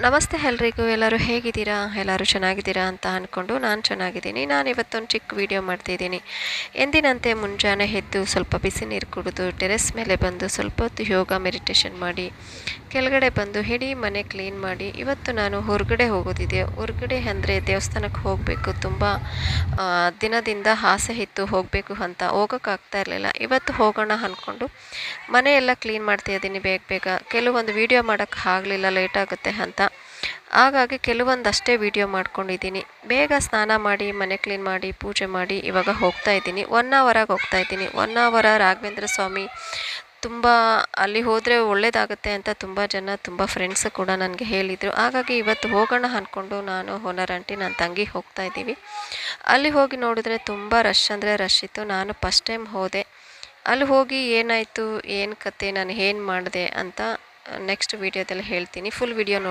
ನಮಸ್ತೆ ಎಲ್ರಿಗೂ. ಎಲ್ಲರೂ ಹೇಗಿದ್ದೀರಾ? ಎಲ್ಲರೂ ಚೆನ್ನಾಗಿದ್ದೀರಾ ಅಂತ ಅಂದ್ಕೊಂಡು ನಾನು ಚೆನ್ನಾಗಿದ್ದೀನಿ. ನಾನು ಇವತ್ತೊಂದು ಚಿಕ್ಕ ವಿಡಿಯೋ ಮಾಡ್ತಿದ್ದೀನಿ. ಎಂದಿನಂತೆ ಮುಂಜಾನೆ ಎದ್ದು ಸ್ವಲ್ಪ ಬಿಸಿ ನೀರು ಕುಡಿದು ಟೆರೆಸ್ ಮೇಲೆ ಬಂದು ಸ್ವಲ್ಪ ಹೊತ್ತು ಯೋಗ ಮೆಡಿಟೇಷನ್ ಮಾಡಿ ಕೆಳಗಡೆ ಬಂದು ಇಡೀ ಮನೆ ಕ್ಲೀನ್ ಮಾಡಿ ಇವತ್ತು ನಾನು ಹೊರಗಡೆ ಹೋಗೋದಿದೆ. ಹೊರಗಡೆ ಅಂದರೆ ದೇವಸ್ಥಾನಕ್ಕೆ ಹೋಗಬೇಕು. ತುಂಬ ದಿನದಿಂದ ಆಸೆ ಇತ್ತು ಹೋಗಬೇಕು ಅಂತ, ಹೋಗೋಕ್ಕಾಗ್ತಾ ಇರಲಿಲ್ಲ. ಇವತ್ತು ಹೋಗೋಣ ಅಂದ್ಕೊಂಡು ಮನೆಯೆಲ್ಲ ಕ್ಲೀನ್ ಮಾಡ್ತಾ ಇದ್ದೀನಿ ಬೇಗ ಬೇಗ. ಕೆಲವೊಂದು ವೀಡಿಯೋ ಮಾಡೋಕ್ಕೆ ಆಗಲಿಲ್ಲ, ಲೇಟ್ ಆಗುತ್ತೆ ಅಂತ. ಹಾಗಾಗಿ ಕೆಲವೊಂದಷ್ಟೇ ವೀಡಿಯೋ ಮಾಡ್ಕೊಂಡಿದ್ದೀನಿ. ಬೇಗ ಸ್ನಾನ ಮಾಡಿ ಮನೆ ಕ್ಲೀನ್ ಮಾಡಿ ಪೂಜೆ ಮಾಡಿ ಇವಾಗ ಹೋಗ್ತಾ ಇದ್ದೀನಿ. 1 ಅವರಾಗಿ ಹೋಗ್ತಾ ಇದ್ದೀನಿ. 1 ಅವರ ರಾಘವೇಂದ್ರ ಸ್ವಾಮಿ ತುಂಬ ಅಲ್ಲಿ ಹೋದರೆ ಒಳ್ಳೆಯದಾಗುತ್ತೆ ಅಂತ ತುಂಬ ಜನ, ತುಂಬ ಫ್ರೆಂಡ್ಸ್ ಕೂಡ ನನಗೆ ಹೇಳಿದರು. ಹಾಗಾಗಿ ಇವತ್ತು ಹೋಗೋಣ ಅಂದ್ಕೊಂಡು ನಾನು, ಓನರ್ ಆಂಟಿ, ನನ್ನ ತಂಗಿ ಹೋಗ್ತಾ ಇದ್ದೀವಿ. ಅಲ್ಲಿ ಹೋಗಿ ನೋಡಿದ್ರೆ ತುಂಬ ರಶ್ ಅಂದರೆ ರಶ್ ಇತ್ತು. ನಾನು ಫಸ್ಟ್ ಟೈಮ್ ಹೋದೆ. ಅಲ್ಲಿ ಹೋಗಿ ಏನಾಯಿತು, ಏನು ಕತೆ, ನಾನು ಏನು ಮಾಡಿದೆ ಅಂತ ನೆಕ್ಸ್ಟ್ ವೀಡಿಯೋದಲ್ಲಿ ಹೇಳ್ತೀನಿ. ಫುಲ್ ವೀಡಿಯೋ ನೋಡಿ.